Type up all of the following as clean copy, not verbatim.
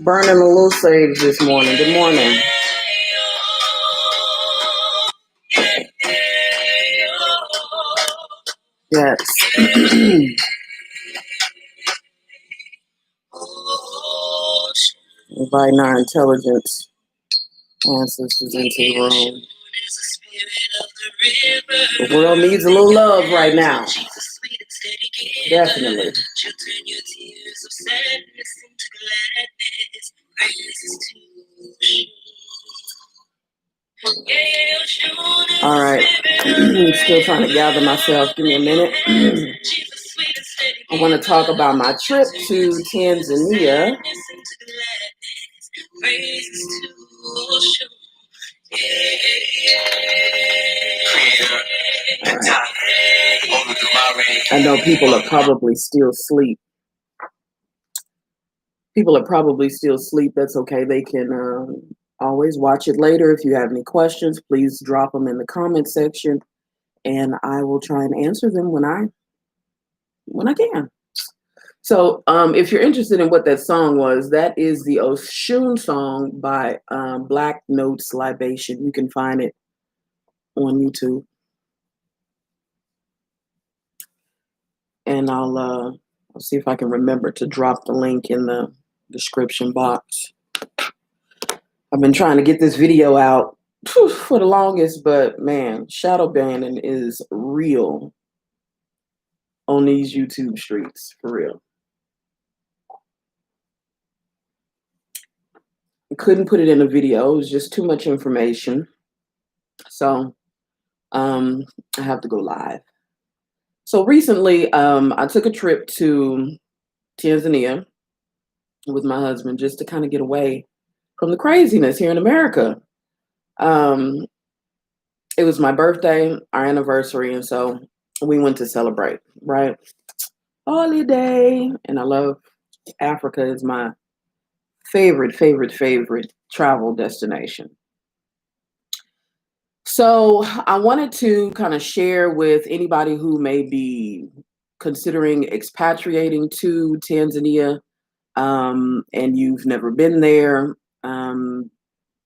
Burning a little sage this morning. Good morning. Yes. Inviting our intelligence ancestors into the room. The world needs a little love right now. Definitely. All right. Still trying to gather myself. Give me a minute. I want to talk about my trip to Tanzania. I know people are probably still asleep. That's okay. They can always watch it later. If you have any questions, please drop them in the comment section, and I will try and answer them when I can. So if you're interested in what that song was, that is the Oshun song by Black Notes Libation. You can find it on YouTube. And I'll see if I can remember to drop the link in the description box. I've been trying to get this video out for the longest, but man, shadow banning is real on these YouTube streets, for real. I couldn't put it in a video. It was just too much information. So I have to go live. So recently, I took a trip to Tanzania with my husband just to kind of get away from the craziness here in America. It was my birthday, our anniversary, and so we went to celebrate, right? Holiday. And I love Africa. Is my favorite travel destination. So I wanted to kind of share with anybody who may be considering expatriating to Tanzania, and you've never been there.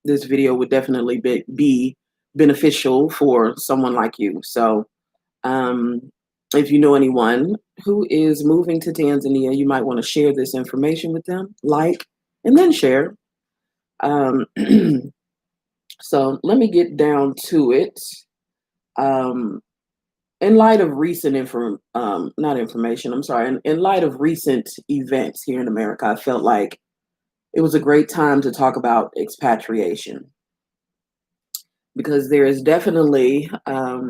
This video would definitely be beneficial for someone like you. So if you know anyone who is moving to Tanzania, you might want to share this information with them, like, and then share. So let me get down to it. In light of recent in light of recent events here in America, I felt like it was a great time to talk about expatriation, because there is definitely a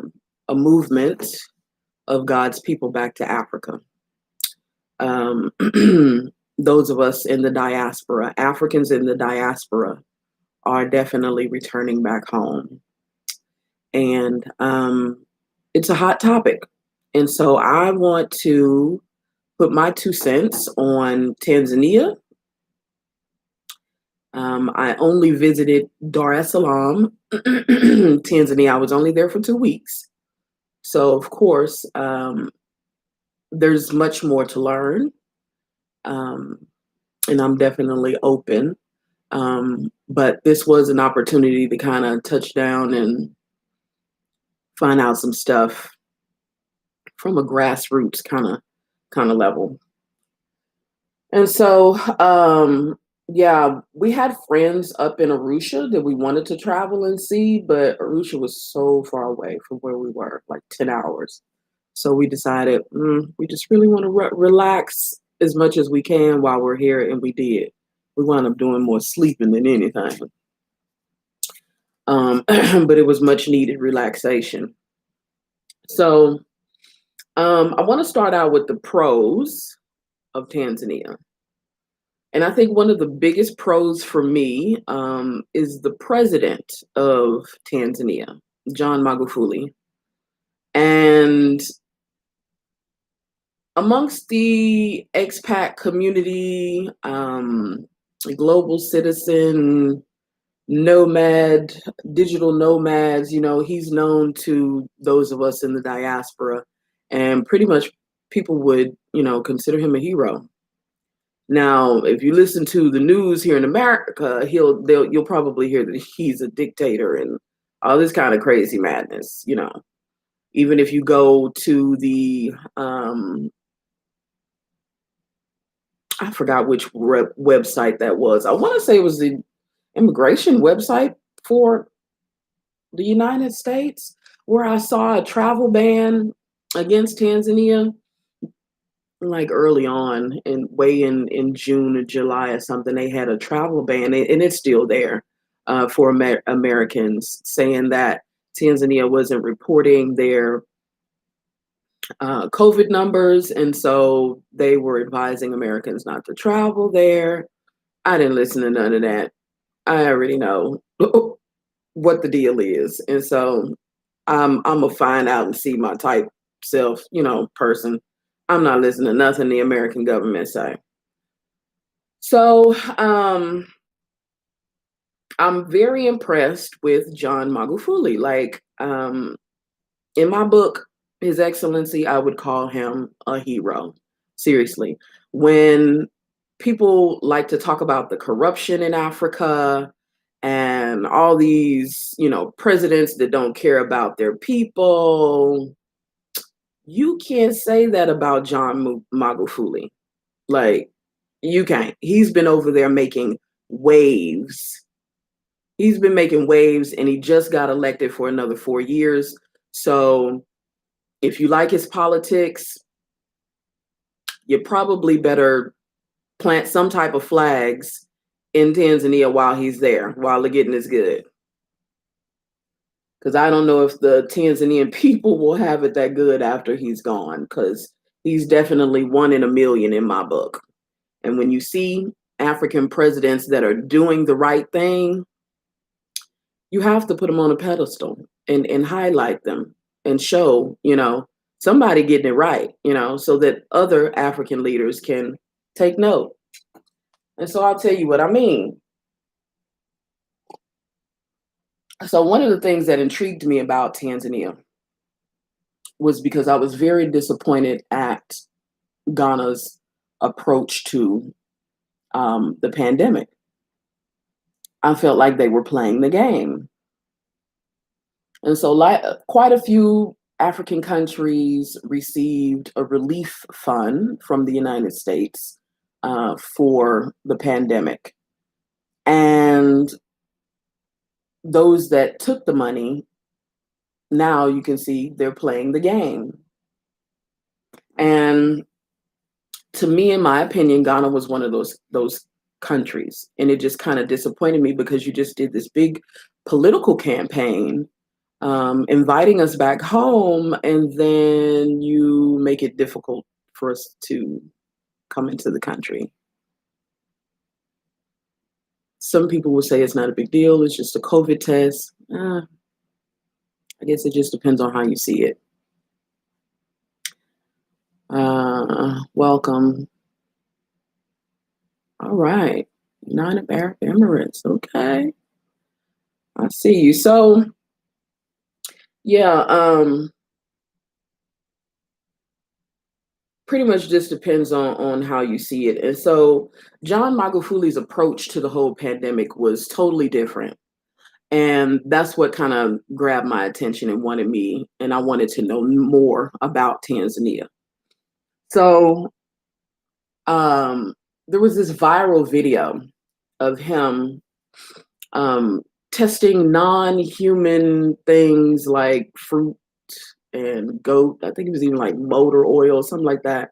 movement of God's people back to Africa. Those of us in the diaspora, Africans in the diaspora, are definitely returning back home. And it's a hot topic. And so I want to put my 2 cents on Tanzania. I only visited Dar-es-Salaam, Tanzania. I was only there for 2 weeks. So, of course, there's much more to learn. And I'm definitely open. But this was an opportunity to kind of touch down and find out some stuff from a grassroots kind of level. And so, yeah, we had friends up in Arusha that we wanted to travel and see, but Arusha was so far away from where we were, like 10 hours. So we decided we just really want to relax as much as we can while we're here, and we did. We wound up doing more sleeping than anything. But it was much needed relaxation. So I want to start out with the pros of Tanzania. And I think one of the biggest pros for me is the president of Tanzania, John Magufuli. And amongst the expat community, global citizen, nomad, digital nomads, he's known to those of us in the diaspora. And pretty much people would, consider him a hero. Now, if you listen to the news here in America, you'll probably hear that he's a dictator and all this kind of crazy madness. Even if you go to the I forgot which website that was. I want to say it was the immigration website for the United States, where I saw a travel ban against Tanzania, like early on, and way in June or July or something. They had a travel ban, and it's still there for Americans, saying that Tanzania wasn't reporting their COVID numbers, and so they were advising Americans not to travel there. I didn't listen to none of that. I already know what the deal is, and so I'm gonna find out and see my type self, person. I'm not listening to nothing the American government say. So I'm very impressed with John Magufuli. Like in my book, His Excellency, I would call him a hero. Seriously. When people like to talk about the corruption in Africa and all these, presidents that don't care about their people, you can't say that about John Magufuli. Like, you can't. He's been over there making waves. He's been making waves, and he just got elected for another 4 years. So if you like his politics, you probably better plant some type of flags in Tanzania while he's there, while the getting is good. Because I don't know if the Tanzanian people will have it that good after he's gone, because he's definitely one in a million in my book. And when you see African presidents that are doing the right thing, you have to put them on a pedestal and highlight them and show, somebody getting it right, so that other African leaders can take note. And so I'll tell you what I mean. So one of the things that intrigued me about Tanzania was because I was very disappointed at Ghana's approach to the pandemic. I felt like they were playing the game. And so quite a few African countries received a relief fund from the United States for the pandemic. And those that took the money, now you can see they're playing the game. And to me, in my opinion, Ghana was one of those countries. And it just kind of disappointed me because you just did this big political campaign inviting us back home, and then you make it difficult for us to come into the country. Some people will say it's not a big deal, it's just a COVID test. I guess it just depends on how you see it. Welcome. All right. United Arab Emirates. Okay. I see you. So, yeah, pretty much just depends on how you see it. And so John Magufuli's approach to the whole pandemic was totally different. And that's what kind of grabbed my attention and I wanted to know more about Tanzania. So there was this viral video of him testing non-human things like fruit and goat. I think it was even like motor oil, something like that.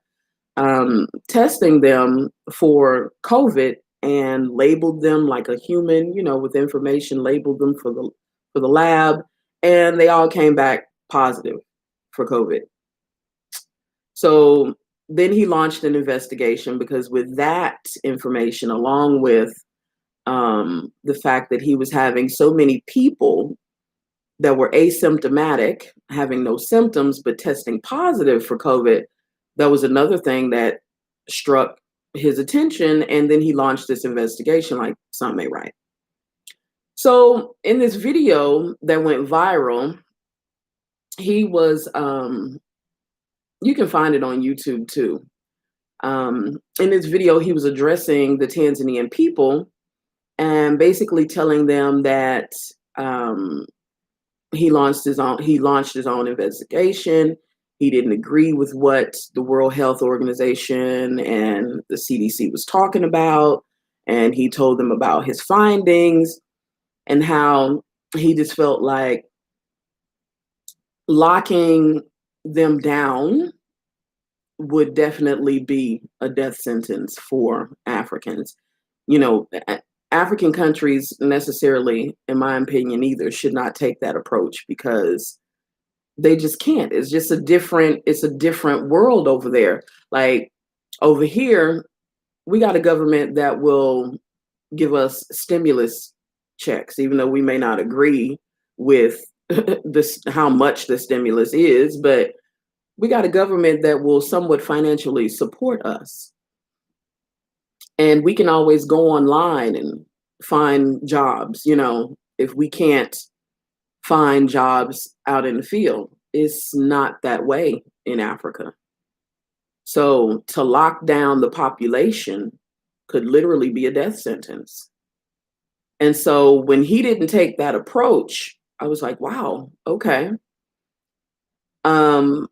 Testing them for COVID and labeled them like a human, with information, labeled them for the lab, and they all came back positive for COVID. So then he launched an investigation because with that information, along with the fact that he was having so many people that were asymptomatic, having no symptoms, but testing positive for COVID, that was another thing that struck his attention. And then he launched this investigation like something ain't right. So in this video that went viral, he was, you can find it on YouTube too. In this video, he was addressing the Tanzanian people and basically telling them that um, he launched his own investigation. He didn't agree with what the World Health Organization and the CDC was talking about, and he told them about his findings and how he just felt like locking them down would definitely be a death sentence for Africans. You know, African countries necessarily, in my opinion, either should not take that approach because they just can't. It's a different world over there. Like over here, we got a government that will give us stimulus checks, even though we may not agree with this how much the stimulus is, but we got a government that will somewhat financially support us. And we can always go online and find jobs, if we can't find jobs out in the field. It's not that way in Africa. So to lock down the population could literally be a death sentence. And so when he didn't take that approach, I was like, wow, okay. Um,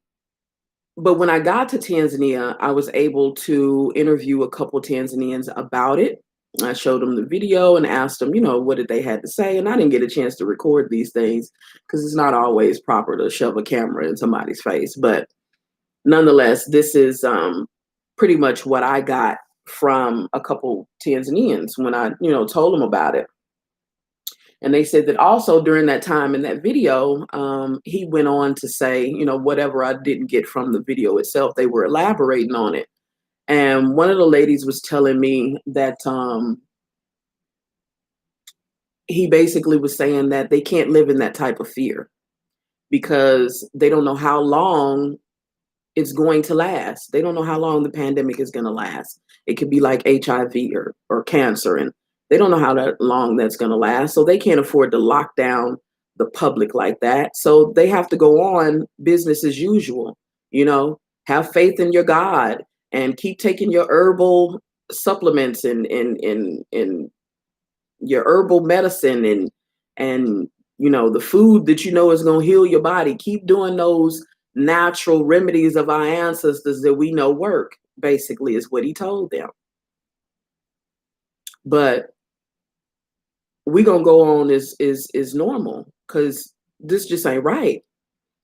but when I got to Tanzania, I was able to interview a couple Tanzanians about it. I showed them the video and asked them, what did they had to say. And I didn't get a chance to record these things because it's not always proper to shove a camera in somebody's face. But nonetheless, this is pretty much what I got from a couple Tanzanians when I, told them about it. And they said that also during that time in that video, he went on to say, whatever I didn't get from the video itself, they were elaborating on it. And one of the ladies was telling me that he basically was saying that they can't live in that type of fear because they don't know how long it's going to last. They don't know how long the pandemic is going to last. It could be like HIV or cancer, and they don't know how long that's going to last. So they can't afford to lock down the public like that. So they have to go on business as usual, have faith in your God and keep taking your herbal supplements and your herbal medicine and the food that is going to heal your body. Keep doing those natural remedies of our ancestors that we know work, basically, is what he told them. But we gonna go on is normal because this just ain't right.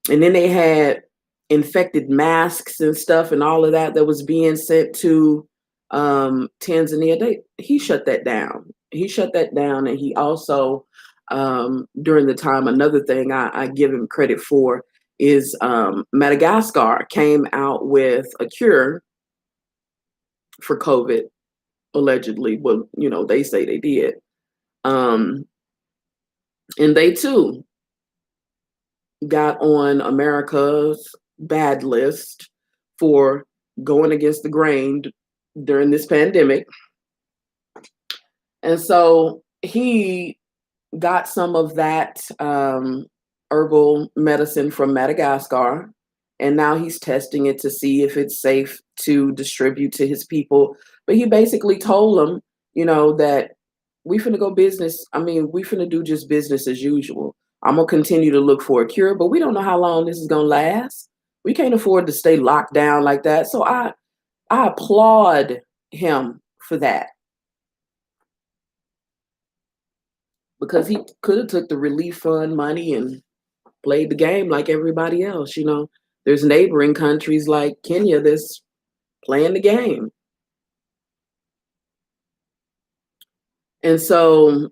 And then they had infected masks and stuff and all of that was being sent to Tanzania. He shut that down. And he also during the time, another thing I give him credit for is Madagascar came out with a cure for COVID, allegedly. Well, they say they did. And they too got on America's bad list for going against the grain during this pandemic. And so he got some of that herbal medicine from Madagascar, and now he's testing it to see if it's safe to distribute to his people. But he basically told them, that we finna go business. I mean, we finna do just business as usual. I'm gonna continue to look for a cure, but we don't know how long this is gonna last. We can't afford to stay locked down like that. So I applaud him for that because he could have took the relief fund money and played the game like everybody else. There's neighboring countries like Kenya that's playing the game. And so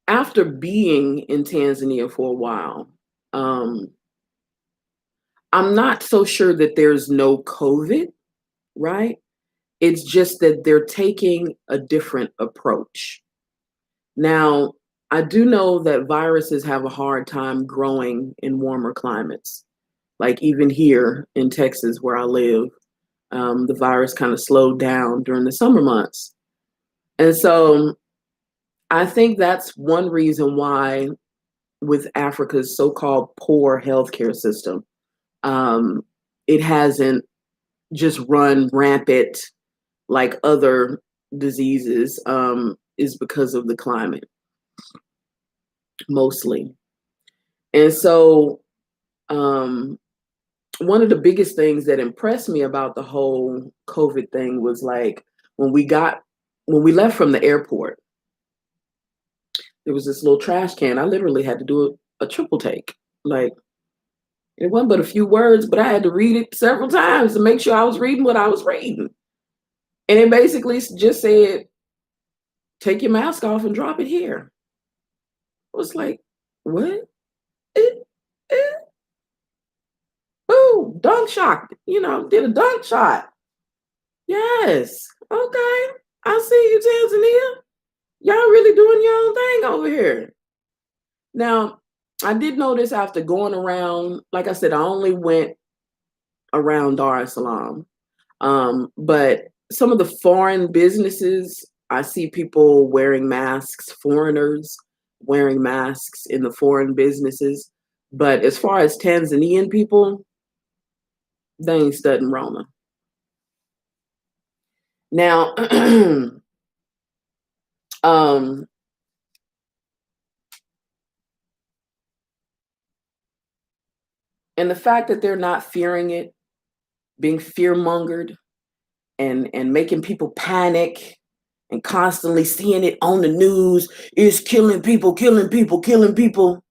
after being in Tanzania for a while, I'm not so sure that there's no COVID, right? It's just that they're taking a different approach. Now, I do know that viruses have a hard time growing in warmer climates. Like even here in Texas, where I live, the virus kind of slowed down during the summer months. And so I think that's one reason why, with Africa's so called poor healthcare system, um, it hasn't just run rampant like other diseases, is because of the climate mostly. And so, um, one of the biggest things that impressed me about the whole COVID thing was like when we got when we left from the airport, there was this little trash can. I literally had to do a triple take. Like it wasn't but a few words, but I had to read it several times to make sure I was reading what I was reading. And it basically just said, take your mask off and drop it here. I was like, what? Eh, eh, Ooh, dunk shot. Did a dunk shot. Yes. Okay. I see you, Tanzania. Y'all really doing your own thing over here. Now, I did notice after going around, like I said, I only went around Salaam. But some of the foreign businesses, I see people wearing masks, foreigners wearing masks in the foreign businesses. But as far as Tanzanian people, they ain't studying Roma. Now, um, and the fact that they're not fearing it, being fear mongered and making people panic and constantly seeing it on the news is killing people, killing people, killing people.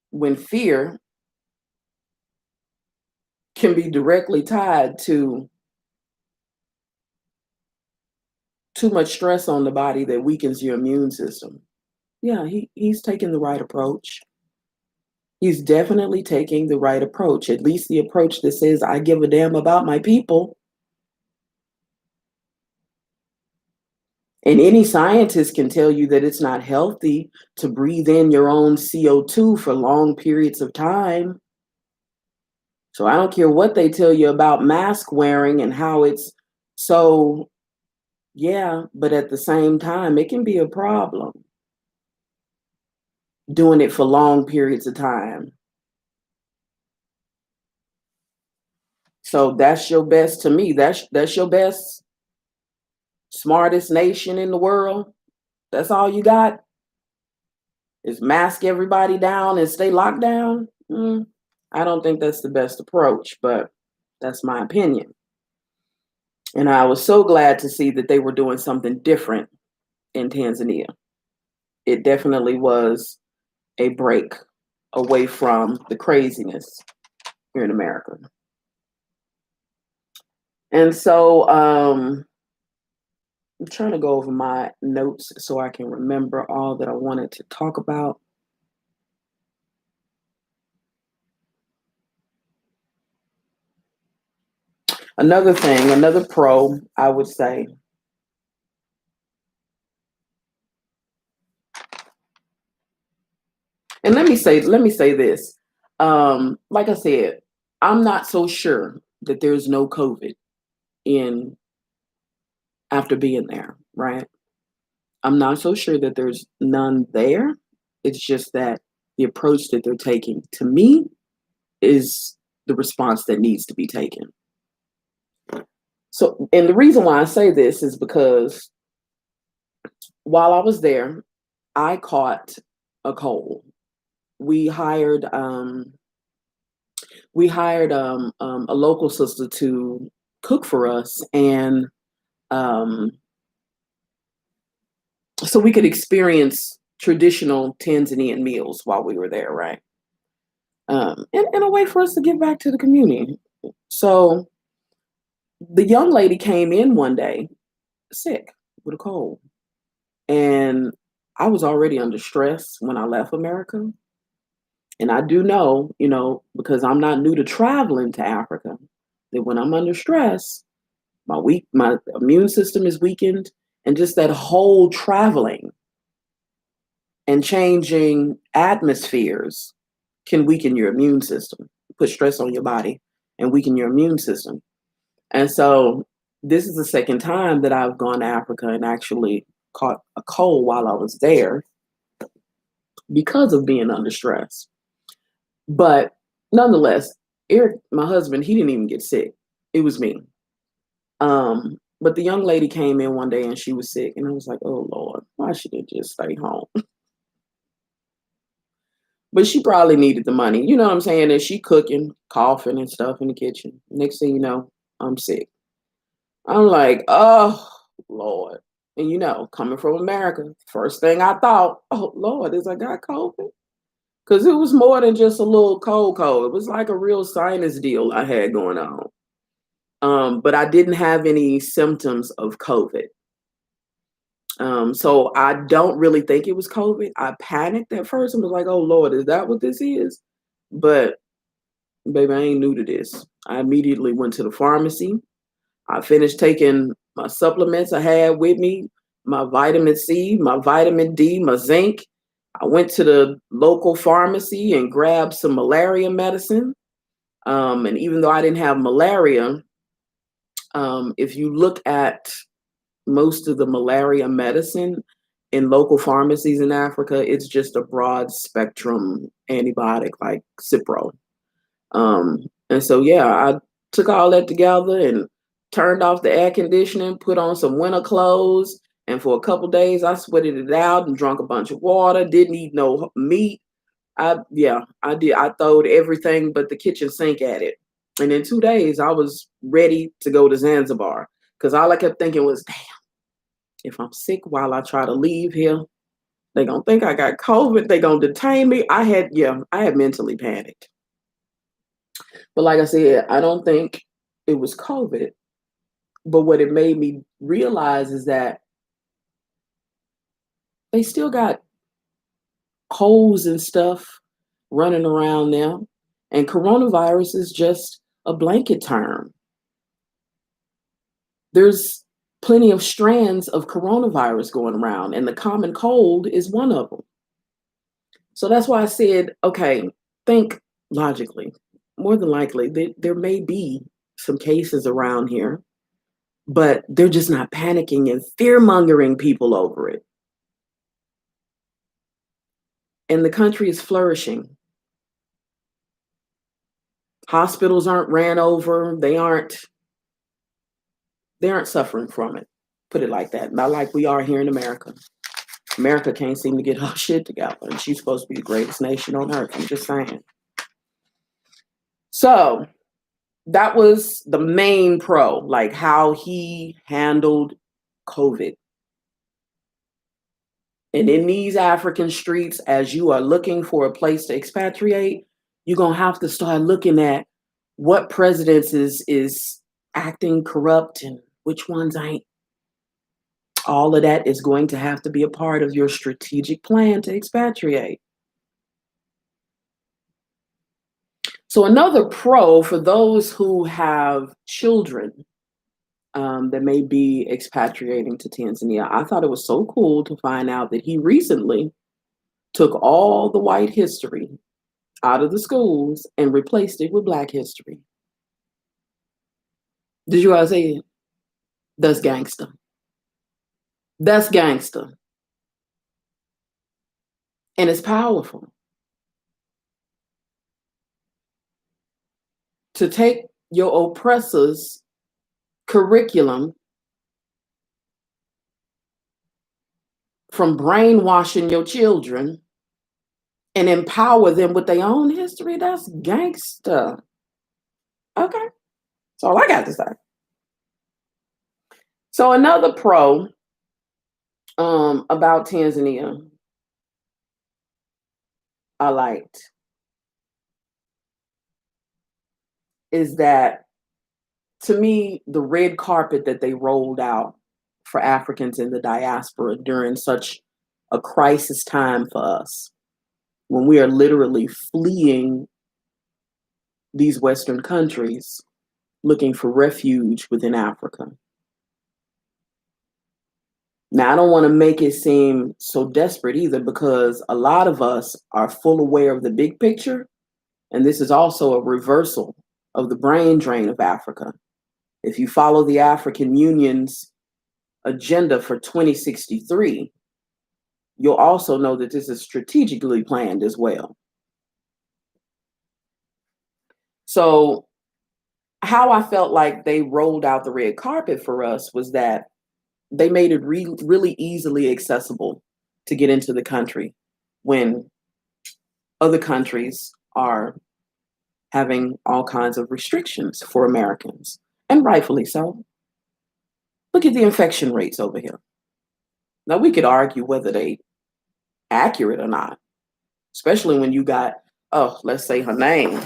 When fear can be directly tied to too much stress on the body that weakens your immune system. Yeah, he's taking the right approach. He's definitely taking the right approach, at least the approach that says, I give a damn about my people. And any scientist can tell you that it's not healthy to breathe in your own CO2 for long periods of time. So I don't care what they tell you about mask wearing and how it's so, yeah, but at the same time, it can be a problem doing it for long periods of time. So that's your best to me. That's your best, smartest nation in the world. That's all you got is mask everybody down and stay locked down. I don't think that's the best approach, but that's my opinion. And I was so glad to see that they were doing something different in Tanzania. It definitely was a break away from the craziness here in America. And so I'm trying to go over my notes so I can remember all that I wanted to talk about. Another thing, another pro, I would say, and let me say this. Like I said, I'm not so sure that there's no COVID in after being there, right? I'm not so sure that there's none there. It's just that the approach that they're taking to me is the response that needs to be taken. So, and the reason why I say this is because while I was there, I caught a cold. We hired um, a local sister to cook for us, and um, so we could experience traditional Tanzanian meals while we were there, right? And a way for us to give back to the community. So the young lady came in one day sick with a cold, and I was already under stress when I left America. And I do know, because I'm not new to traveling to Africa, that when I'm under stress, my immune system is weakened, and just that whole traveling and changing atmospheres can weaken your immune system, put stress on your body and weaken your immune system. And so this is the second time that I've gone to Africa and actually caught a cold while I was there because of being under stress. But nonetheless, Eric, my husband, he didn't even get sick. It was me. But the young lady came in one day and she was sick, and I was like, "Oh Lord, why she didn't just stay home?" But she probably needed the money. You know what I'm saying? And she cooking, coughing and stuff in the kitchen. Next thing you know, I'm sick. I'm like, "Oh Lord." And coming from America, first thing I thought, "Oh Lord, is I got COVID?" Because it was more than just a little cold. It was like a real sinus deal I had going on. But I didn't have any symptoms of COVID. So I don't really think it was COVID. I panicked at first and was like, "Oh Lord, is that what this is?" But baby, I ain't new to this. I immediately went to the pharmacy. I finished taking my supplements I had with me, my vitamin C, my vitamin D, my zinc. I went to the local pharmacy and grabbed some malaria medicine. And even though I didn't have malaria, if you look at most of the malaria medicine in local pharmacies in Africa, it's just a broad spectrum antibiotic like Cipro. And so, yeah, I took all that together and turned off the air conditioning, put on some winter clothes. And for a couple days, I sweated it out and drank a bunch of water, didn't eat no meat. I did. I throwed everything but the kitchen sink at it. And in 2 days, I was ready to go to Zanzibar because all I kept thinking was, damn, if I'm sick while I try to leave here, they gonna think I got COVID. They gonna detain me. I had mentally panicked. But like I said, I don't think it was COVID. But what it made me realize is that they still got holes and stuff running around now. And coronavirus is just a blanket term. There's plenty of strands of coronavirus going around, and the common cold is one of them. So that's why I said, okay, think logically. More than likely, there may be some cases around here, but they're just not panicking and fear mongering people over it. And the country is flourishing. Hospitals aren't ran over. They aren't suffering from it. Put it like that. Not like we are here in America. America can't seem to get her shit together, and she's supposed to be the greatest nation on earth. I'm just saying. So that was the main pro, like how he handled COVID. And in these African streets, as you are looking for a place to expatriate, you're gonna have to start looking at what presidents is acting corrupt and which ones ain't. All of that is going to have to be a part of your strategic plan to expatriate. So another pro for those who have children that may be expatriating to Tanzania, I thought it was so cool to find out that he recently took all the white history out of the schools and replaced it with black history. Did you guys say it? That's gangster. That's gangster. And it's powerful. To take your oppressor's curriculum from brainwashing your children and empower them with their own history, that's gangster. Okay. That's all I got to say. So another pro about Tanzania I liked is that, to me, the red carpet that they rolled out for Africans in the diaspora during such a crisis time for us. when we are literally fleeing these Western countries looking for refuge within Africa. Now, I don't want to make it seem so desperate either, because a lot of us are full aware of the big picture. And this is also a reversal of the brain drain of Africa. If you follow the African Union's agenda for 2063, you'll also know that this is strategically planned as well. So, how I felt like they rolled out the red carpet for us was that they made it really easily accessible to get into the country when other countries are having all kinds of restrictions for Americans, and rightfully so. Look at the infection rates over here. Now, we could argue whether they accurate or not, especially when you got, oh, let's say her name,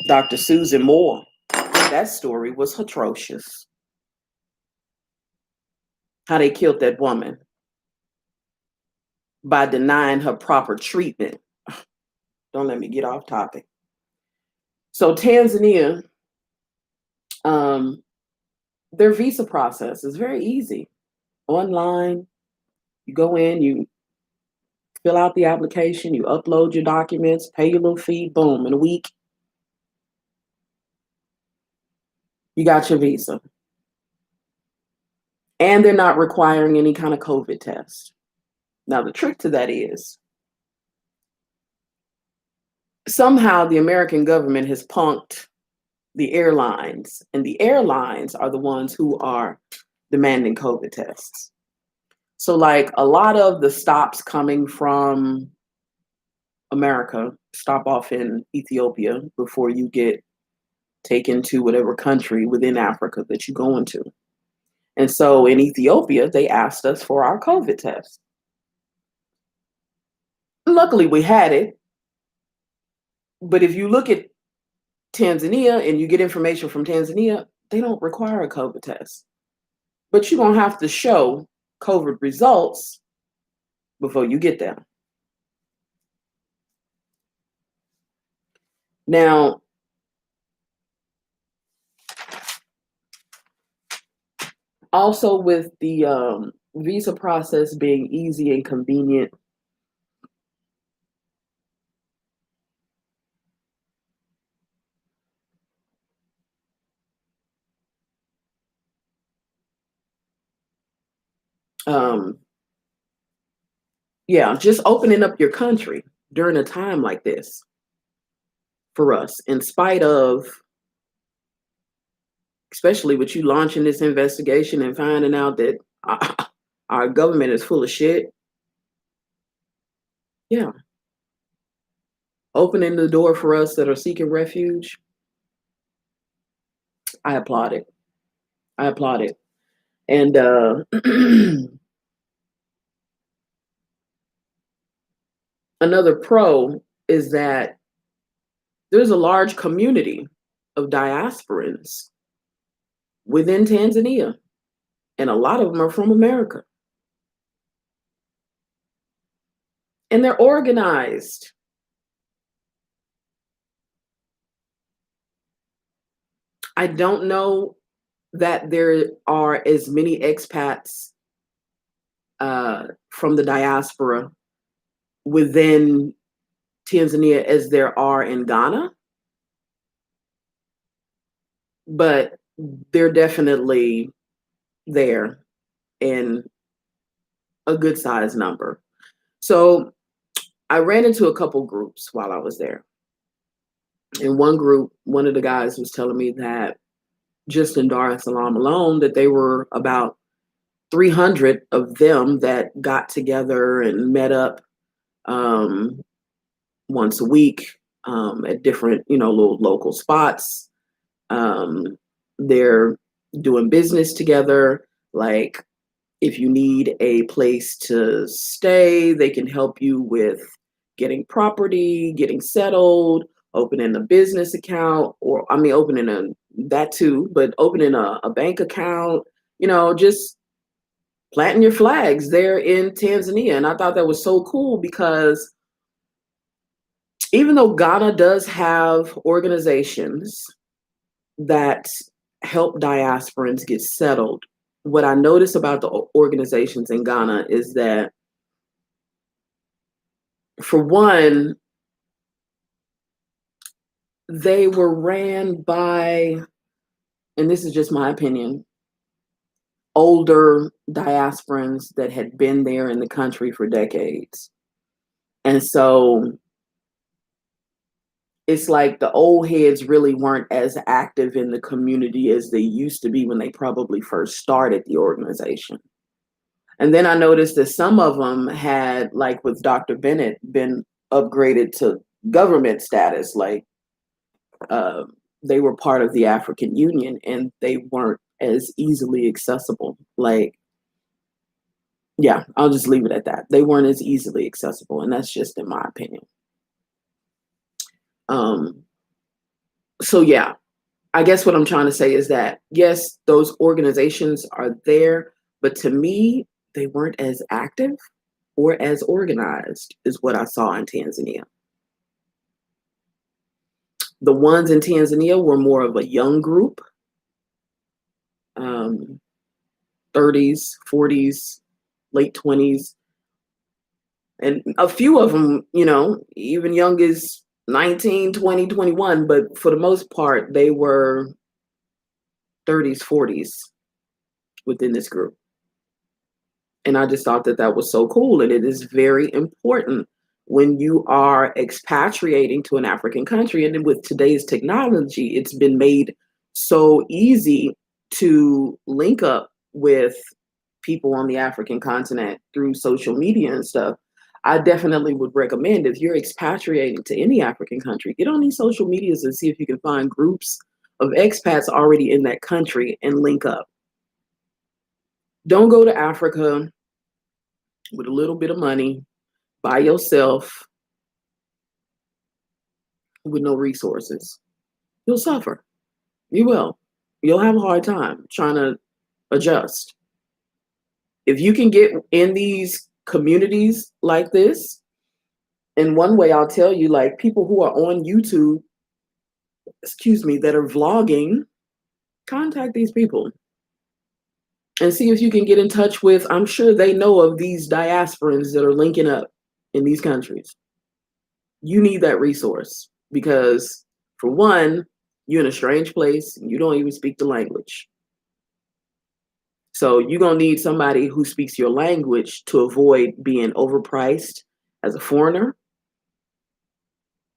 Dr. Susan Moore. That story was atrocious. How they killed that woman by denying her proper treatment. Don't let me get off topic. So Tanzania, their visa process is very easy. Online, you go in, you fill out the application, you upload your documents, pay your little fee, boom, in a week, you got your visa. And they're not requiring any kind of COVID test. Now, the trick to that is somehow the American government has punked the airlines, and the airlines are the ones who are demanding COVID tests. So, like, a lot of the stops coming from America stop off in Ethiopia before you get taken to whatever country within Africa that you go into. And so in Ethiopia, they asked us for our COVID test. Luckily, we had it. But if you look at Tanzania and you get information from Tanzania, they don't require a COVID test. But you're going to have to show COVID results before you get there. Now, also with the visa process being easy and convenient, yeah, just opening up your country during a time like this for us, in spite of, especially with you launching this investigation and finding out that our government is full of shit. Yeah. Opening the door for us that are seeking refuge. I applaud it. I applaud it. And another pro is that there's a large community of diasporans within Tanzania, and a lot of them are from America. And they're organized. I don't know that there are as many expats from the diaspora within Tanzania as there are in Ghana, but they're definitely there in a good size number. So I ran into a couple groups while I was there. In one group, one of the guys was telling me that just in Dar es Salaam alone, that they were about 300 of them that got together and met up once a week at different, little local spots. They're doing business together. Like, if you need a place to stay, they can help you with getting property, getting settled, opening a business account, or opening that too, but opening a bank account, just planting your flags there in Tanzania. And I thought that was so cool because even though Ghana does have organizations that help diasporans get settled, what I notice about the organizations in Ghana is that, for one, they were ran by, and this is just my opinion, older diasporans that had been there in the country for decades. And so it's like the old heads really weren't as active in the community as they used to be when they probably first started the organization. And then I noticed that some of them had, like with Dr. Bennett, been upgraded to government status, like uh, they were part of the African Union and they weren't as easily accessible. Like, yeah, I'll just leave it at that. They weren't as easily accessible, and that's just in my opinion. Um, so yeah, I guess what I'm trying to say is that, yes, those organizations are there, but to me, they weren't as active or as organized as what I saw in Tanzania. The ones in Tanzania were more of a young group, um, 30s, 40s, late 20s, and a few of them, even young as 19, 20, 21, but for the most part, they were 30s, 40s within this group. And I just thought that that was so cool. And it is very important when you are expatriating to an African country. And then with today's technology, it's been made so easy to link up with people on the African continent through social media and stuff. I definitely would recommend, if you're expatriating to any African country, get on these social medias and see if you can find groups of expats already in that country and link up. Don't go to Africa with a little bit of money by yourself with no resources. You'll suffer. You will. You'll have a hard time trying to adjust. If you can get in these communities like this, in one way, I'll tell you, like people who are on YouTube, that are vlogging, contact these people and see if you can get in touch with, I'm sure they know of these diasporans that are linking up in these countries. You need that resource because, for one, you're in a strange place and you don't even speak the language. So you're going to need somebody who speaks your language to avoid being overpriced as a foreigner,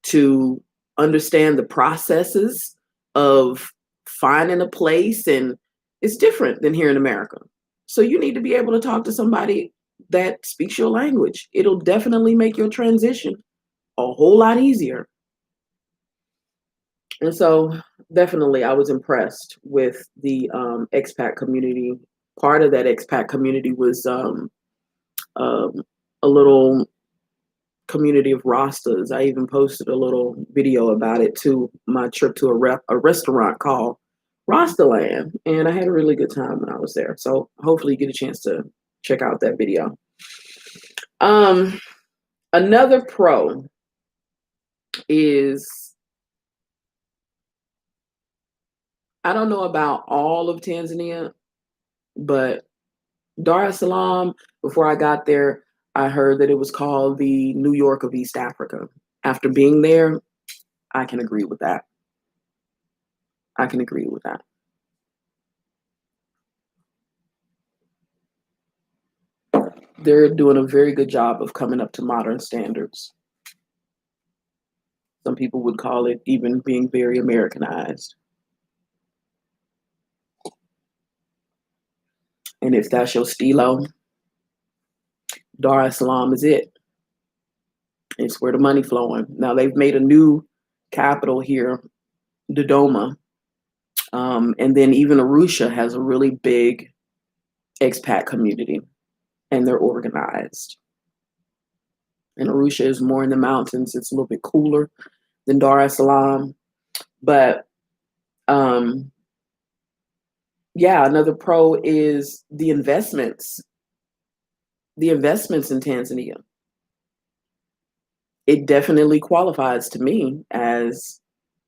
to understand the processes of finding a place. And it's different than here in America. So you need to be able to talk to somebody that speaks your language. It'll definitely make your transition a whole lot easier. And so definitely I was impressed with the expat community. Part of that expat community was a little community of Rastas. I even posted a little video about it too, my trip to a restaurant called Rasta Land. And I had a really good time when I was there. So hopefully you get a chance to check out that video. Another pro is, I don't know about all of Tanzania, but Dar es Salaam, before I got there, I heard that it was called the New York of East Africa. After being there, I can agree with that. I can agree with that. They're doing a very good job of coming up to modern standards. Some people would call it even being very Americanized. And if that's your stilo, Dar es Salaam is it. It's where the money flowing. Now they've made a new capital here, Dodoma. And then even Arusha has a really big expat community, and they're organized. And Arusha is more in the mountains. It's a little bit cooler than Dar es Salaam. But yeah, another pro is the investments the investments in Tanzania. It definitely qualifies to me as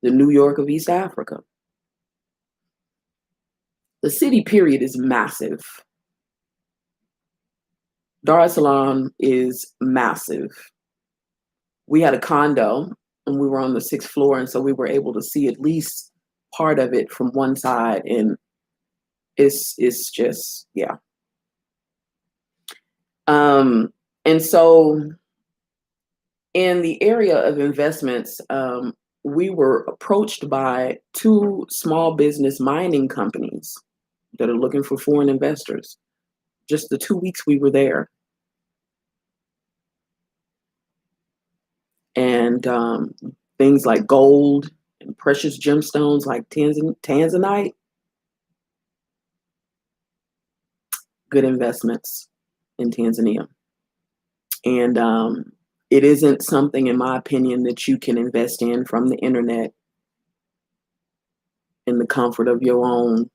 the New York of East Africa. The city, period, is massive. Dar es Salaam is massive. We had a condo and we were on the 6th floor, and so we were able to see at least part of it from one side, and it's just, yeah. And so in the area of investments, we were approached by 2 small business mining companies that are looking for foreign investors. Just the 2 weeks we were there. And things like gold and precious gemstones like Tanzanite, good investments in Tanzania. And it isn't something, in my opinion, that you can invest in from the internet in the comfort of your own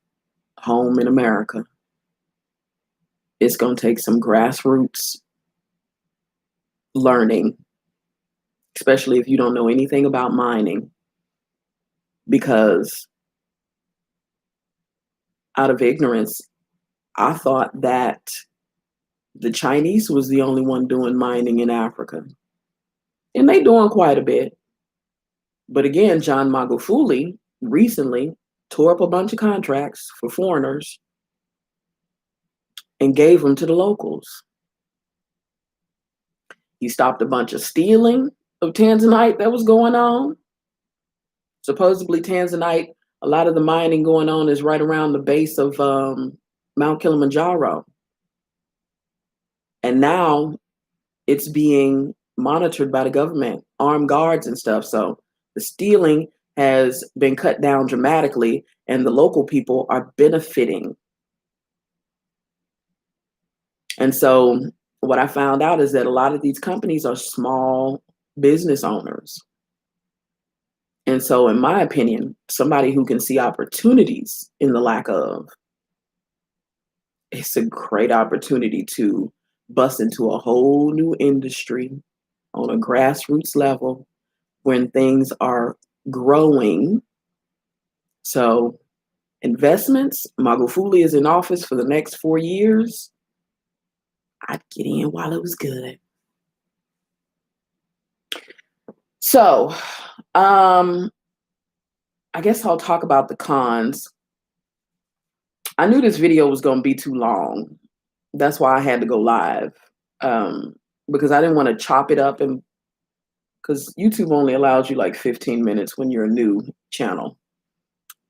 home in America. It's going to take some grassroots learning, especially if you don't know anything about mining, because out of ignorance, I thought that the Chinese was the only one doing mining in Africa. And they doing quite a bit. But again, John Magufuli recently tore up a bunch of contracts for foreigners and gave them to the locals. He stopped a bunch of stealing of Tanzanite that was going on. Supposedly Tanzanite, a lot of the mining going on is right around the base of Mount Kilimanjaro. And now it's being monitored by the government, armed guards and stuff. So the stealing has been cut down dramatically, and the local people are benefiting. And so what I found out is that a lot of these companies are small business owners. And so, in my opinion, somebody who can see opportunities in the lack of, it's a great opportunity to bust into a whole new industry on a grassroots level when things are growing. So, investments, Magufuli is in office for the next 4 years. I'd get in while it was good. So, I guess I'll talk about the cons. I knew this video was going to be too long. That's why I had to go live, because I didn't want to chop it up, and because YouTube only allows you like 15 minutes when you're a new channel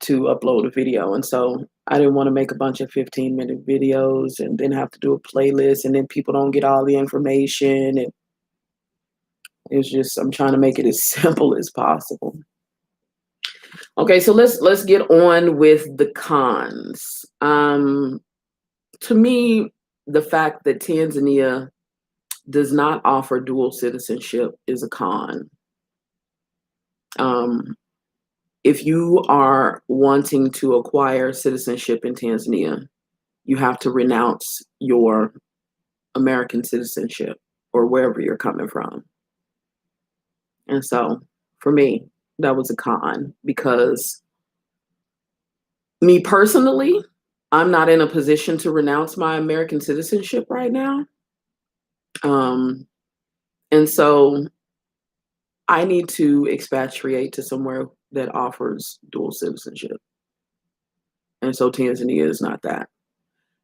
to upload a video. And so I didn't want to make a bunch of 15-minute videos and then have to do a playlist, and then people don't get all the information. And it's just, I'm trying to make it as simple as possible. Okay, so let's get on with the cons. To me, the fact that Tanzania does not offer dual citizenship is a con. If you are wanting to acquire citizenship in Tanzania, you have to renounce your American citizenship or wherever you're coming from. And so for me, that was a con, because me personally, I'm not in a position to renounce my American citizenship right now. And so I need to expatriate to somewhere that offers dual citizenship. And so Tanzania is not that.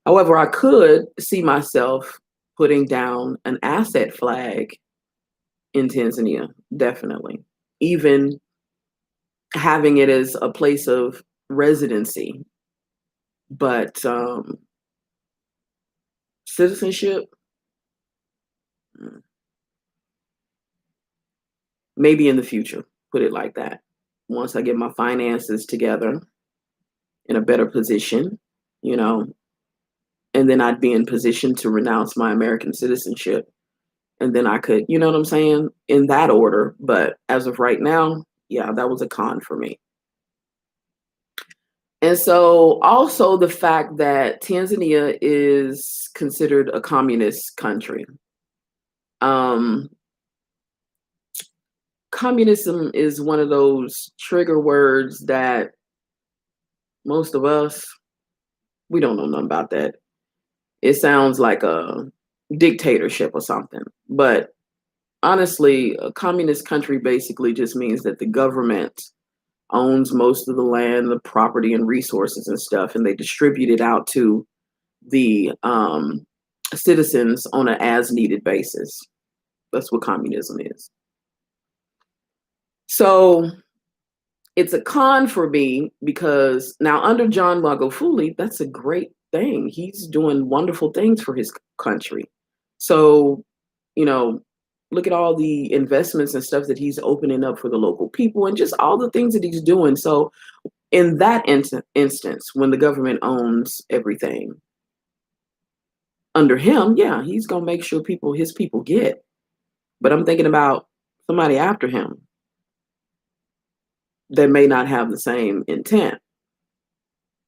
However, I could see myself putting down an asset flag in Tanzania, definitely. Even having it as a place of residency. But citizenship, maybe in the future, put it like that. Once I get my finances together in a better position, you know, and then I'd be in position to renounce my American citizenship. And then I could, you know what I'm saying, in that order. But as of right now, yeah, that was a con for me. And so also the fact that Tanzania is considered a communist country. Um, Communism is one of those trigger words that most of us, we don't know nothing about that. It sounds like a dictatorship or something. But honestly, a communist country basically just means that the government owns most of the land, the property, and resources and stuff, and they distribute it out to the citizens on an as needed basis. That's what communism is. So it's a con for me because now under John Magufuli, that's a great thing. He's doing wonderful things for his country. So, you know, look at all the investments and stuff that he's opening up for the local people and just all the things that he's doing. So, in that instance, when the government owns everything under him, yeah, he's gonna make sure his people get. But I'm thinking about somebody after him that may not have the same intent.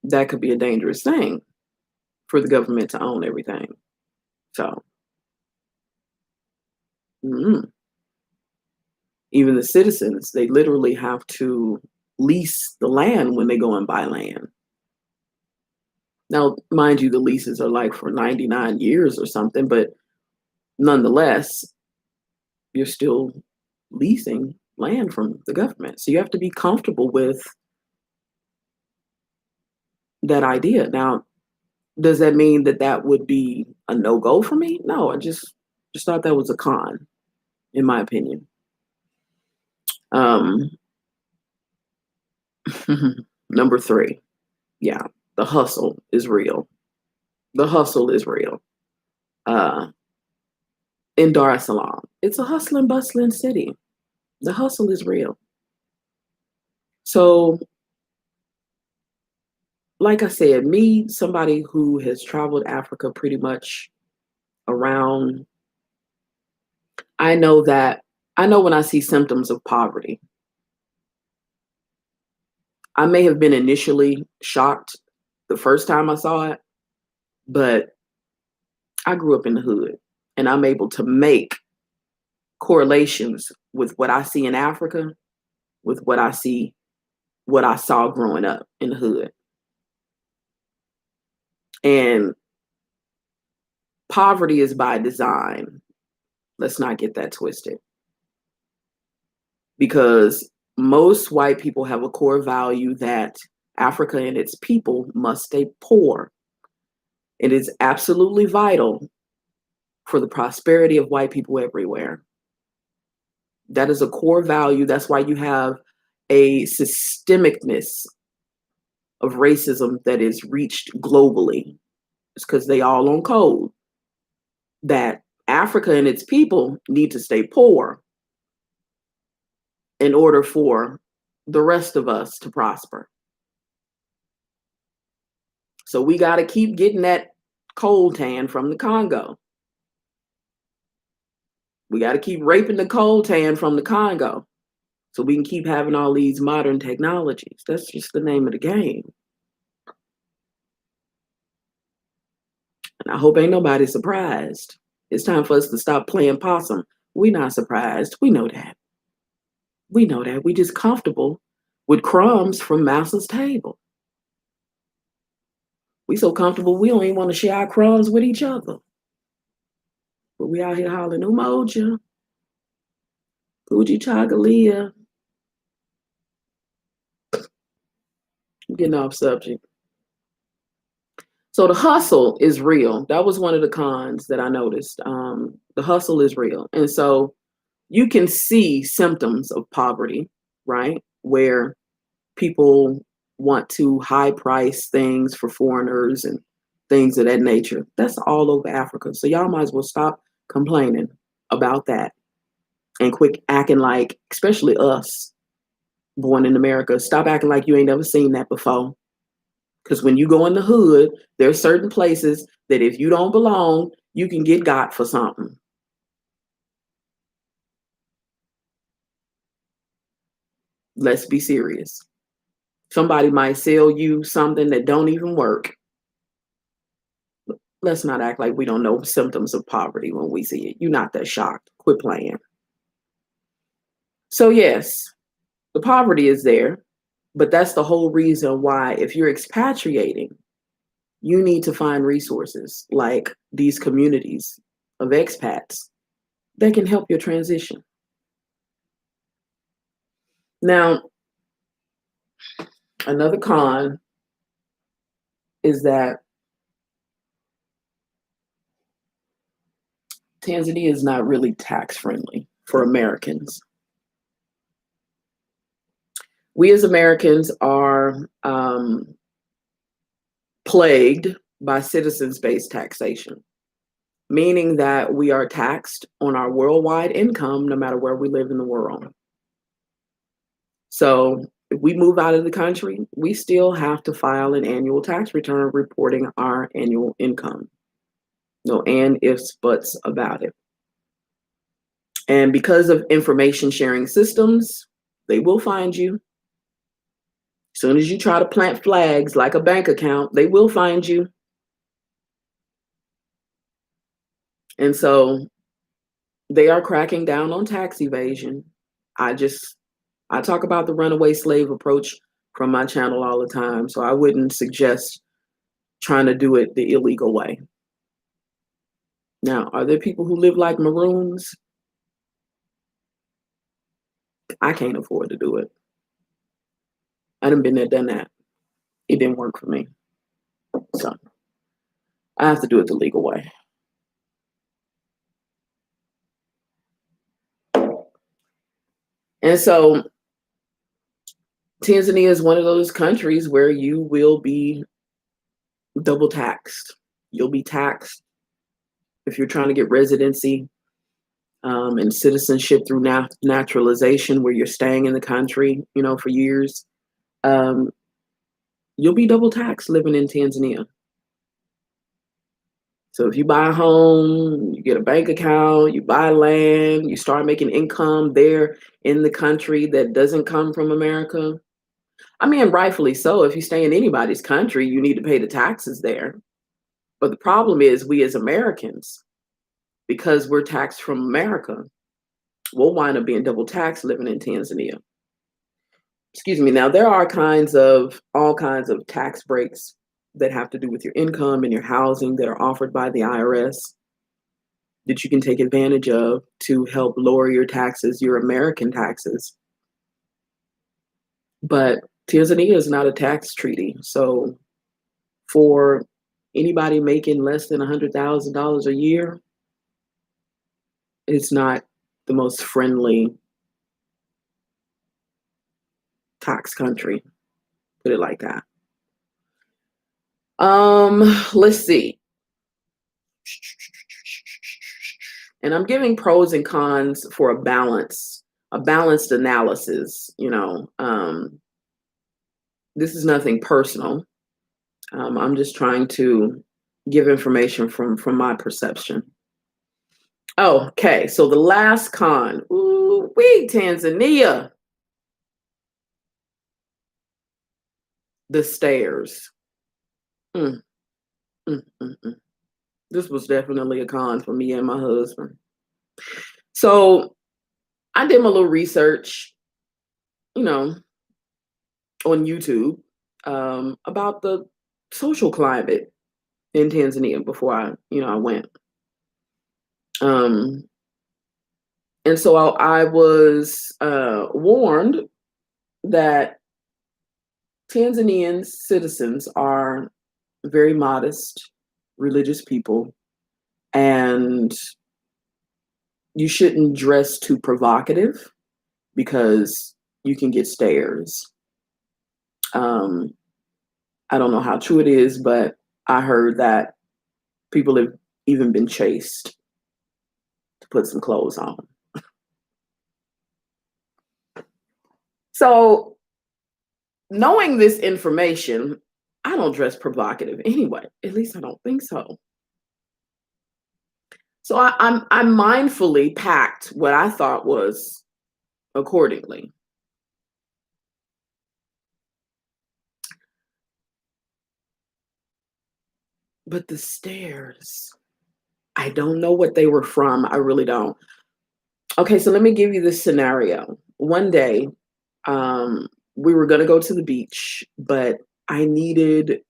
That could be a dangerous thing for the government to own everything. So, mm, even the citizens, they literally have to lease the land when they go and buy land. Now, mind you, the leases are like for 99 years or something, but nonetheless, you're still leasing land from the government. So you have to be comfortable with that idea. Now, does that mean that that would be a no-go for me? No, I just thought that was a con, in my opinion. Um, Number three, yeah, the hustle is real. The hustle is real. Uh, in Dar es Salaam, it's a hustling, bustling city. The hustle is real. So, like I said, me, somebody who has traveled Africa pretty much around, I know that I know when I see symptoms of poverty. I may have been initially shocked the first time I saw it, but I grew up in the hood and I'm able to make correlations with what I see in Africa with what I saw growing up in the hood. And poverty is by design. Let's not get that twisted because most white people have a core value that Africa and its people must stay poor. It is absolutely vital for the prosperity of white people everywhere. That is a core value. That's why you have a systemicness of racism that is reached globally. It's because they all on code that Africa and its people need to stay poor in order for the rest of us to prosper. So we got to keep getting that coltan from the Congo. We got to keep raping the coltan from the Congo so we can keep having all these modern technologies. That's just the name of the game. And I hope ain't nobody surprised. It's time for us to stop playing possum. We not surprised. We know that. We know that. We just comfortable with crumbs from Master's table. We so comfortable we don't even want to share our crumbs with each other. But we out here hollering Umoja, Fuji Chagalia. Getting off subject. So the hustle is real. That was one of the cons that I noticed. The hustle is real. And so you can see symptoms of poverty, right? Where people want to high price things for foreigners and things of that nature. That's all over Africa. So y'all might as well stop complaining about that and quit acting like, especially us born in America, stop acting like you ain't never seen that before. Because when you go in the hood, there are certain places that if you don't belong, you can get got for something. Let's be serious. Somebody might sell you something that don't even work. Let's not act like we don't know symptoms of poverty when we see it. You're not that shocked. Quit playing. So yes, the poverty is there, but that's the whole reason why if you're expatriating, you need to find resources like these communities of expats that can help your transition. Now, another con is that Tanzania is not really tax friendly for Americans. We as Americans are plagued by citizens based taxation, meaning that we are taxed on our worldwide income no matter where we live in the world. So if we move out of the country, we still have to file an annual tax return reporting our annual income. No and ifs, buts about it. And because of information sharing systems, they will find you. As soon as you try to plant flags like a bank account, they will find you. And so they are cracking down on tax evasion. I talk about the runaway slave approach from my channel all the time. So I wouldn't suggest trying to do it the illegal way. Now, are there people who live like maroons? I can't afford to do it. I done been there, done that. It didn't work for me. So I have to do it the legal way. And so Tanzania is one of those countries where you will be double taxed. You'll be taxed if you're trying to get residency and citizenship through naturalization, where you're staying in the country, for years. You'll be double taxed living in Tanzania. So if you buy a home, you get a bank account, you buy land, you start making income there in the country that doesn't come from America. I mean, rightfully so. If you stay in anybody's country, you need to pay the taxes there. But the problem is we as Americans, because we're taxed from America, we'll wind up being double taxed living in Tanzania. Excuse me. Now, there are all kinds of tax breaks that have to do with your income and your housing that are offered by the IRS that you can take advantage of to help lower your taxes, your American taxes. But Tanzania is not a tax treaty. So for anybody making less than $100,000 a year, it's not the most friendly tax country, put it like that. Let's see. And I'm giving pros and cons for a balanced analysis. This is nothing personal. I'm just trying to give information from my perception. Okay, so the last con. Ooh, Tanzania. The stairs. Mm, mm, mm, mm. This was definitely a con for me and my husband. So I did my little research, on YouTube about the social climate in Tanzania before I went. And so I was warned that Tanzanian citizens are very modest, religious people, and you shouldn't dress too provocative because you can get stares. I don't know how true it is, but I heard that people have even been chased to put some clothes on. So, knowing this information, I don't dress provocative anyway. At least I don't think so. So I mindfully packed what I thought was accordingly. But the stairs, I don't know what they were from. I really don't. Okay, so let me give you this scenario. One day, um, we were going to go to the beach, but I needed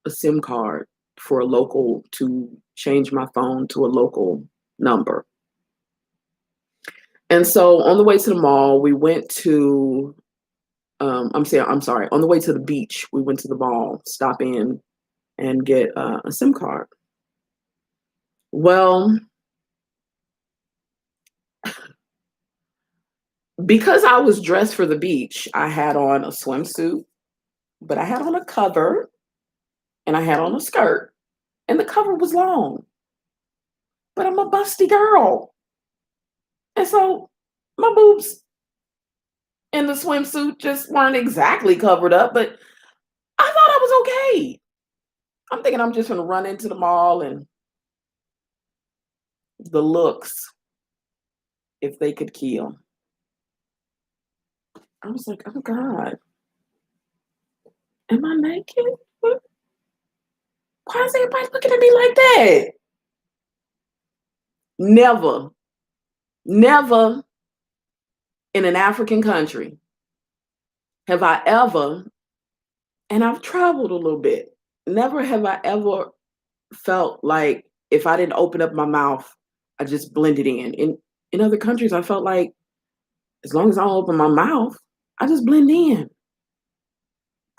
a SIM card for a local to change my phone to a local number. And so on the way to the mall, we went to I'm sorry, on the way to the beach, we went to the mall, stop in and get a SIM card. Well, because I was dressed for the beach, I had on a swimsuit, but I had on a cover and I had on a skirt, and the cover was long, but I'm a busty girl. And so my boobs in the swimsuit just weren't exactly covered up, but I thought I was okay. I'm thinking I'm just gonna run into the mall and the looks, if they could kill. I was like, oh God, am I naked? Why is everybody looking at me like that? Never, never in an African country have I ever, and I've traveled a little bit, never have I ever felt like if I didn't open up my mouth, I just blended in. In other countries, I felt like as long as I don't open my mouth, I just blend in.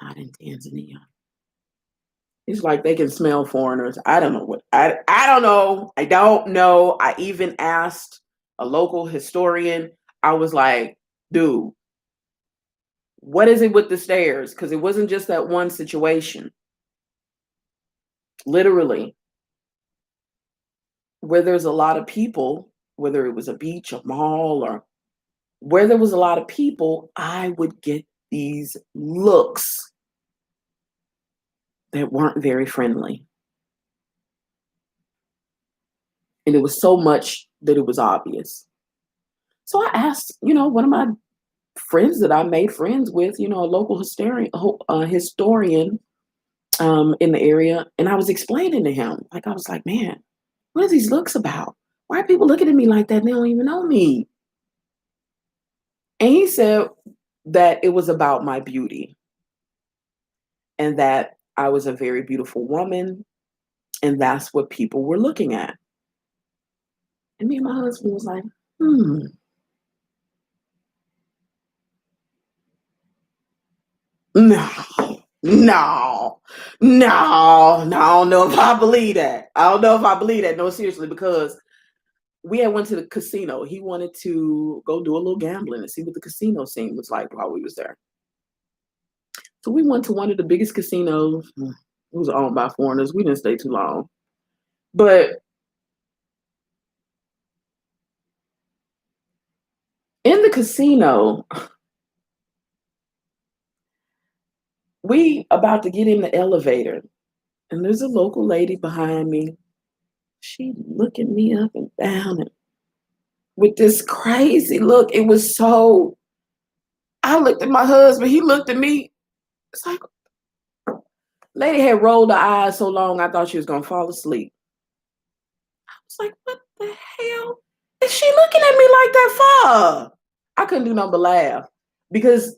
Not in Tanzania. It's like they can smell foreigners. I don't know what I don't know. I don't know. I even asked a local historian. I was like, dude, what is it with the stairs? Because it wasn't just that one situation. Literally, where there's a lot of people, whether it was a beach, a mall, or where there was a lot of people, I would get these looks that weren't very friendly. And it was so much that it was obvious. So I asked, one of my friends that I made friends with, a local historian in the area, and I was explaining to him, like I was like, man, what are these looks about? Why are people looking at me like that? And they don't even know me. And he said that it was about my beauty and that I was a very beautiful woman, and that's what people were looking at. And me and my husband was like, hmm, no, no, no, I don't know if I believe that. I don't know if I believe that. No, seriously, because we had went to the casino. He wanted to go do a little gambling and see what the casino scene was like while we was there. So we went to one of the biggest casinos. It was owned by foreigners. We didn't stay too long. But in the casino, we about to get in the elevator, and there's a local lady behind me. She looking me up and down and with this crazy look. It was so, I looked at my husband, he looked at me. It's like, lady had rolled her eyes so long I thought she was gonna fall asleep. I was like, what the hell is she looking at me like that for? I couldn't do nothing but laugh because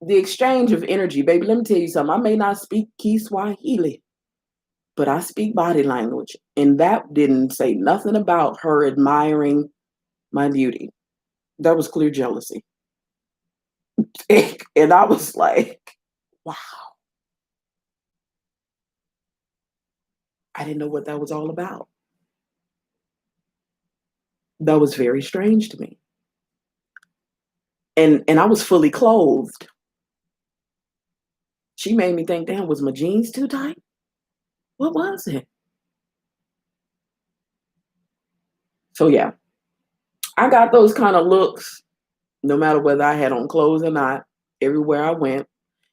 the exchange of energy, baby, let me tell you something. I may not speak Kiswahili, but I speak body language. And that didn't say nothing about her admiring my beauty. That was clear jealousy. And I was like, wow, I didn't know what that was all about. That was very strange to me. And I was fully clothed. She made me think, damn, was my jeans too tight? What was it? So yeah, I got those kind of looks no matter whether I had on clothes or not, everywhere I went.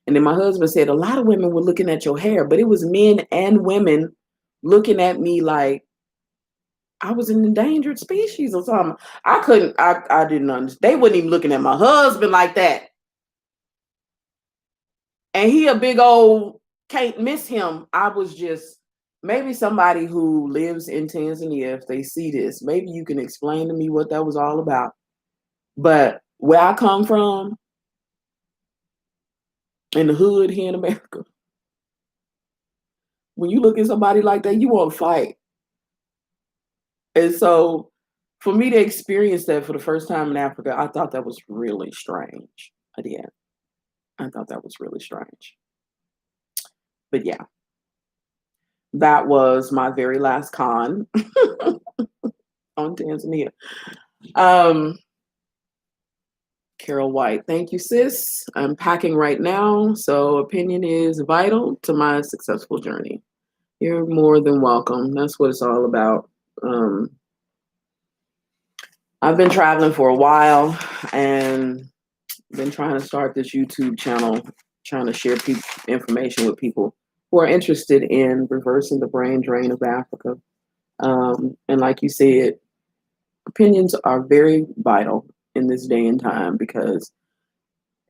And then my husband said a lot of women were looking at your hair, but it was men and women looking at me like I was an endangered species or something. I didn't understand. They wasn't even looking at my husband like that. And he a big old, can't miss him. I was just maybe somebody who lives in Tanzania, if they see this, maybe you can explain to me what that was all about. But where I come from, in the hood here in America, when you look at somebody like that, you want to fight. And so for me to experience that for the first time in Africa, I thought that was really strange. I did. I thought that was really strange. But yeah, that was my very last con on Tanzania. Um, Carol White, thank you, sis. I'm packing right now, so opinion is vital to my successful journey. You're more than welcome. That's what it's all about. Um, I've been traveling for a while and been trying to start this YouTube channel, trying to share information with people who are interested in reversing the brain drain of Africa. And like you said, opinions are very vital in this day and time because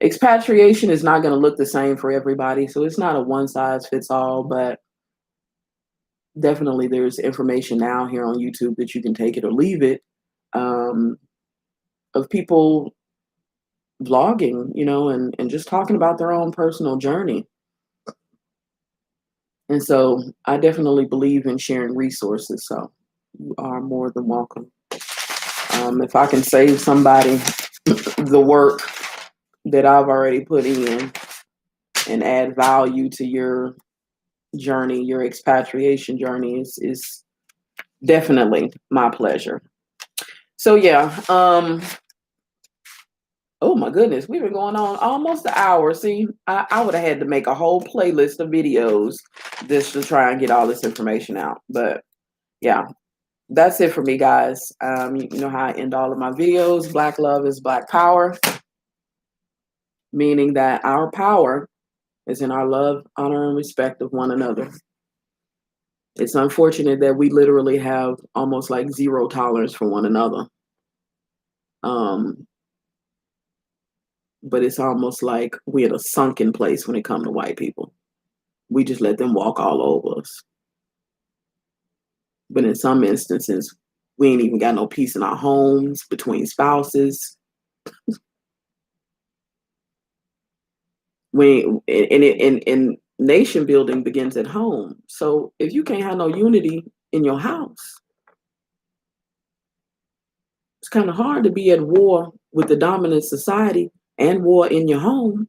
expatriation is not going to look the same for everybody. So it's not a one size fits all, but definitely there's information now here on YouTube that you can take it or leave it, um, of people vlogging, and just talking about their own personal journey. And so I definitely believe in sharing resources. So you are more than welcome. If I can save somebody the work that I've already put in and add value to your journey, your expatriation journey is definitely my pleasure. So yeah, oh my goodness, we've been going on almost an hour. See, I would have had to make a whole playlist of videos just to try and get all this information out. But yeah, that's it for me, guys. You know how I end all of my videos. Black love is Black power, meaning that our power is in our love, honor, and respect of one another. It's unfortunate that we literally have almost like zero tolerance for one another. But it's almost like we're in a sunken place when it comes to white people. We just let them walk all over us. But in some instances, we ain't even got no peace in our homes between spouses. And nation building begins at home. So if you can't have no unity in your house, it's kind of hard to be at war with the dominant society and war in your home.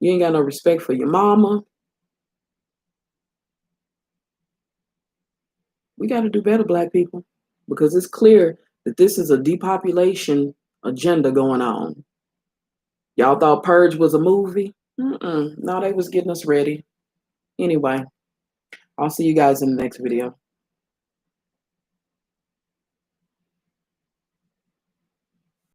You ain't got no respect for your mama. We got to do better, Black people, because it's clear that this is a depopulation agenda going on. Y'all thought Purge was a movie? No, they was getting us ready. Anyway, I'll see you guys in the next video.